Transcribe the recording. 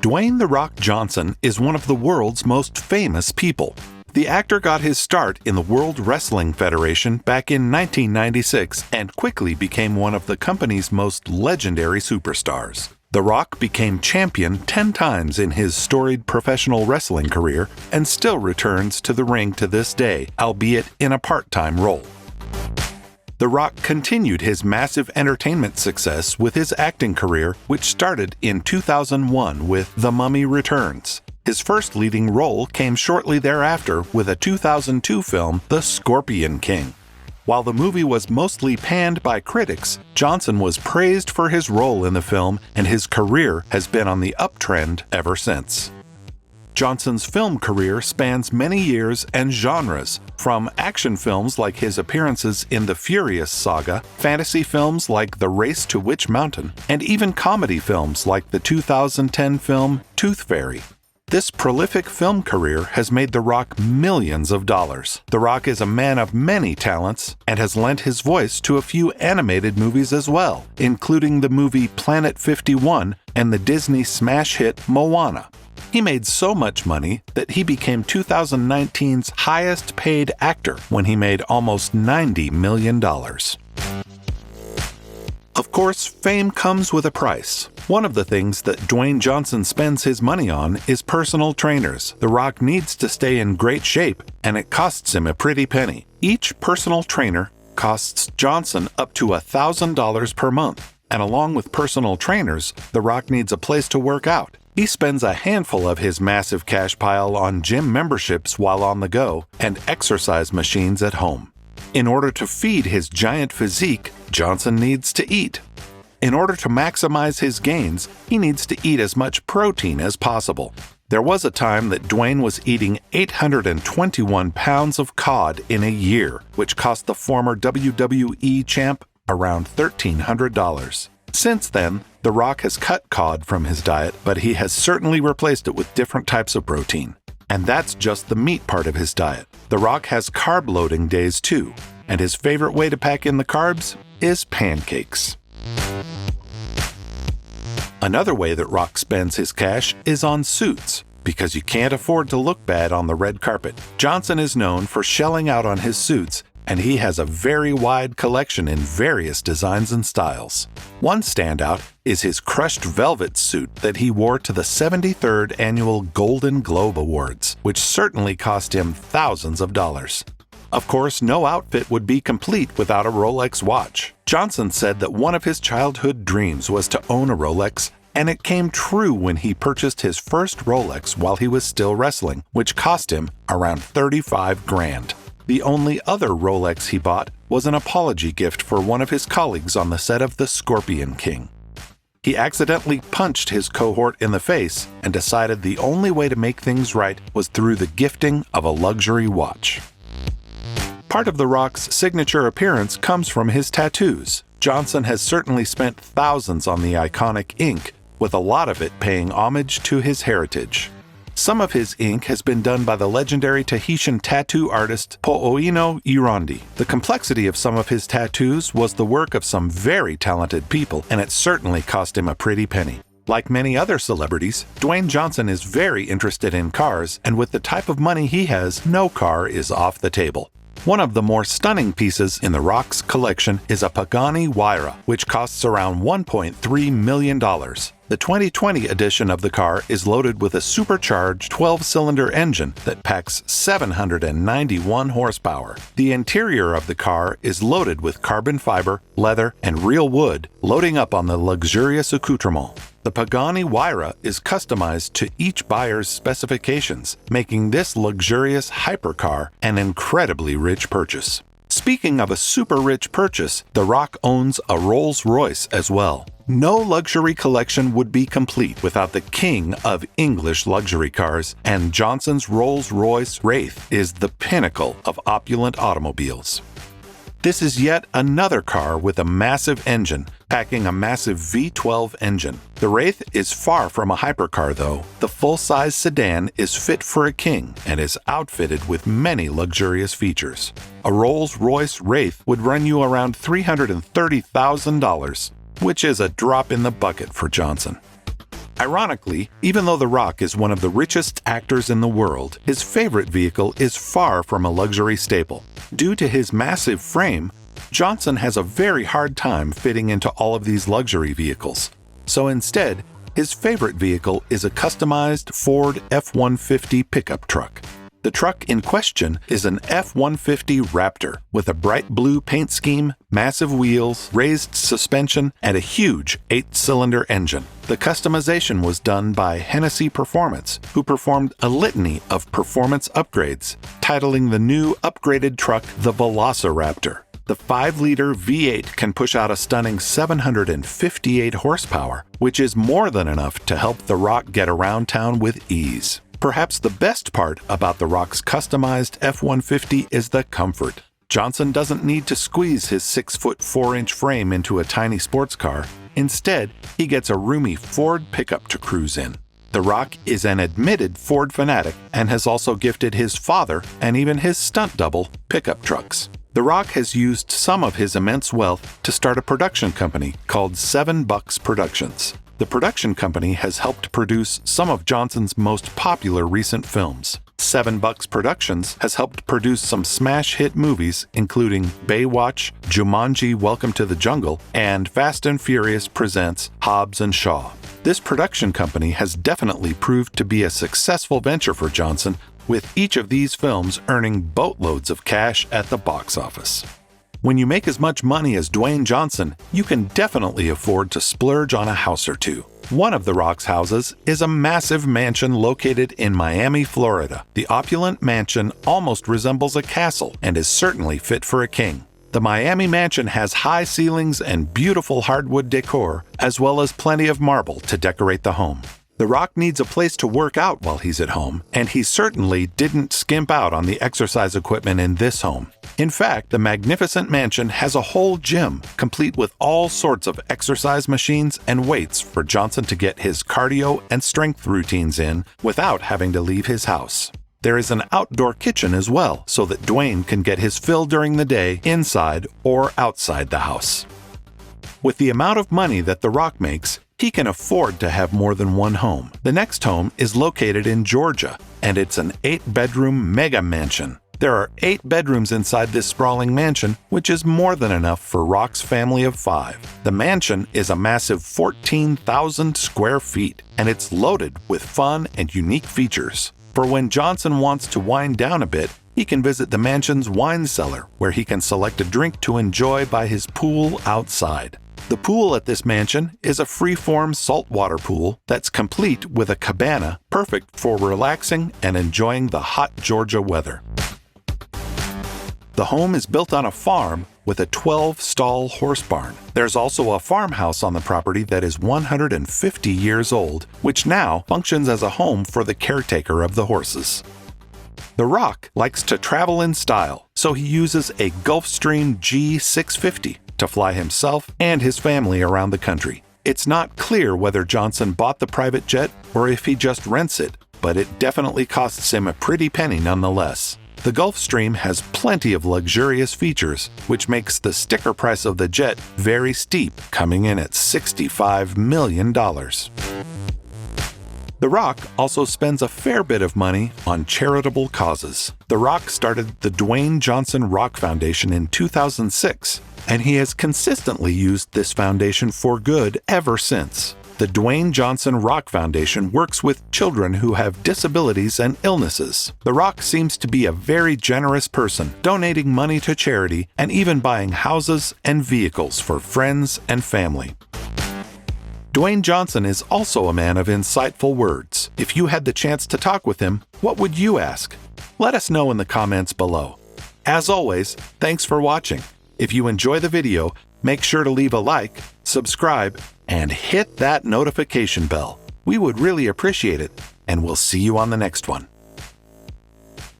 Dwayne "The Rock" Johnson is one of the world's most famous people. The actor got his start in the World Wrestling Federation back in 1996 and quickly became one of the company's most legendary superstars. The Rock became champion 10 times in his storied professional wrestling career and still returns to the ring to this day, albeit in a part-time role. The Rock continued his massive entertainment success with his acting career, which started in 2001 with The Mummy Returns. His first leading role came shortly thereafter with a 2002 film, The Scorpion King. While the movie was mostly panned by critics, Johnson was praised for his role in the film, and his career has been on the uptrend ever since. Johnson's film career spans many years and genres, from action films like his appearances in the Furious saga, fantasy films like The Race to Witch Mountain, and even comedy films like the 2010 film Tooth Fairy. This prolific film career has made The Rock millions of dollars. The Rock is a man of many talents and has lent his voice to a few animated movies as well, including the movie Planet 51 and the Disney smash hit Moana. He made so much money that he became 2019's highest paid actor when he made almost $90 million. Of course, fame comes with a price. One of the things that Dwayne Johnson spends his money on is personal trainers. The Rock needs to stay in great shape, and it costs him a pretty penny. Each personal trainer costs Johnson up to $1,000 per month, and along with personal trainers, The Rock needs a place to work out. He spends a handful of his massive cash pile on gym memberships while on the go and exercise machines at home. In order to feed his giant physique, Johnson needs to eat. In order to maximize his gains, he needs to eat as much protein as possible. There was a time that Dwayne was eating 821 pounds of cod in a year, which cost the former WWE champ around $1,300. Since then, The Rock has cut cod from his diet, but he has certainly replaced it with different types of protein. And that's just the meat part of his diet. The Rock has carb loading days too, and his favorite way to pack in the carbs is pancakes. Another way that Rock spends his cash is on suits, because you can't afford to look bad on the red carpet. Johnson is known for shelling out on his suits, and he has a very wide collection in various designs and styles. One standout is his crushed velvet suit that he wore to the 73rd Annual Golden Globe Awards, which certainly cost him thousands of dollars. Of course, no outfit would be complete without a Rolex watch. Johnson said that one of his childhood dreams was to own a Rolex, and it came true when he purchased his first Rolex while he was still wrestling, which cost him around $35,000. The only other Rolex he bought was an apology gift for one of his colleagues on the set of The Scorpion King. He accidentally punched his cohort in the face and decided the only way to make things right was through the gifting of a luxury watch. Part of The Rock's signature appearance comes from his tattoos. Johnson has certainly spent thousands on the iconic ink, with a lot of it paying homage to his heritage. Some of his ink has been done by the legendary Tahitian tattoo artist Po'oino Irondi. The complexity of some of his tattoos was the work of some very talented people, and it certainly cost him a pretty penny. Like many other celebrities, Dwayne Johnson is very interested in cars, and with the type of money he has, no car is off the table. One of the more stunning pieces in The Rock's collection is a Pagani Huayra, which costs around $1.3 million. The 2020 edition of the car is loaded with a supercharged 12-cylinder engine that packs 791 horsepower. The interior of the car is loaded with carbon fiber, leather, and real wood, loading up on the luxurious accoutrement. The Pagani Huayra is customized to each buyer's specifications, making this luxurious hypercar an incredibly rich purchase. Speaking of a super rich purchase, The Rock owns a Rolls-Royce as well. No luxury collection would be complete without the king of English luxury cars, and Johnson's Rolls-Royce Wraith is the pinnacle of opulent automobiles. This is yet another car with a massive engine, packing a massive V12 engine. The Wraith is far from a hypercar though. The full-size sedan is fit for a king and is outfitted with many luxurious features. A Rolls-Royce Wraith would run you around $330,000, which is a drop in the bucket for Johnson. Ironically, even though The Rock is one of the richest actors in the world, his favorite vehicle is far from a luxury staple. Due to his massive frame, Johnson has a very hard time fitting into all of these luxury vehicles. So instead, his favorite vehicle is a customized Ford F-150 pickup truck. The truck in question is an F-150 Raptor with a bright blue paint scheme, massive wheels, raised suspension, and a huge 8-cylinder engine. The customization was done by Hennessy Performance, who performed a litany of performance upgrades, titling the new upgraded truck the Velociraptor. The 5-liter V8 can push out a stunning 758 horsepower, which is more than enough to help The Rock get around town with ease. Perhaps the best part about The Rock's customized F-150 is the comfort. Johnson doesn't need to squeeze his 6-foot 4-inch frame into a tiny sports car. Instead, he gets a roomy Ford pickup to cruise in. The Rock is an admitted Ford fanatic and has also gifted his father and even his stunt double pickup trucks. The Rock has used some of his immense wealth to start a production company called $7 Productions. The production company has helped produce some of Johnson's most popular recent films. $7 Productions has helped produce some smash hit movies including Baywatch, Jumanji: Welcome to the Jungle, and Fast and Furious Presents Hobbs and Shaw. This production company has definitely proved to be a successful venture for Johnson, with each of these films earning boatloads of cash at the box office. When you make as much money as Dwayne Johnson, you can definitely afford to splurge on a house or two. One of The Rock's houses is a massive mansion located in Miami, Florida. The opulent mansion almost resembles a castle and is certainly fit for a king. The Miami mansion has high ceilings and beautiful hardwood decor, as well as plenty of marble to decorate the home. The Rock needs a place to work out while he's at home, and he certainly didn't skimp out on the exercise equipment in this home. In fact, the magnificent mansion has a whole gym, complete with all sorts of exercise machines and weights for Johnson to get his cardio and strength routines in without having to leave his house. There is an outdoor kitchen as well, so that Dwayne can get his fill during the day inside or outside the house. With the amount of money that The Rock makes, he can afford to have more than one home. The next home is located in Georgia, and it's an 8-bedroom mega mansion. There are 8 bedrooms inside this sprawling mansion, which is more than enough for Rock's family of 5. The mansion is a massive 14,000 square feet, and it's loaded with fun and unique features. For when Johnson wants to wind down a bit, he can visit the mansion's wine cellar, where he can select a drink to enjoy by his pool outside. The pool at this mansion is a free-form saltwater pool that's complete with a cabana, perfect for relaxing and enjoying the hot Georgia weather. The home is built on a farm with a 12-stall horse barn. There's also a farmhouse on the property that is 150 years old, which now functions as a home for the caretaker of the horses. The Rock likes to travel in style, so he uses a Gulfstream G650 to fly himself and his family around the country. It's not clear whether Johnson bought the private jet or if he just rents it, but it definitely costs him a pretty penny nonetheless. The Gulfstream has plenty of luxurious features, which makes the sticker price of the jet very steep, coming in at $65 million. The Rock also spends a fair bit of money on charitable causes. The Rock started the Dwayne Johnson Rock Foundation in 2006, and he has consistently used this foundation for good ever since. The Dwayne Johnson Rock Foundation works with children who have disabilities and illnesses. The Rock seems to be a very generous person, donating money to charity and even buying houses and vehicles for friends and family. Dwayne Johnson is also a man of insightful words. If you had the chance to talk with him, what would you ask? Let us know in the comments below. As always, thanks for watching. If you enjoy the video, make sure to leave a like, subscribe, and hit that notification bell. We would really appreciate it, and we'll see you on the next one.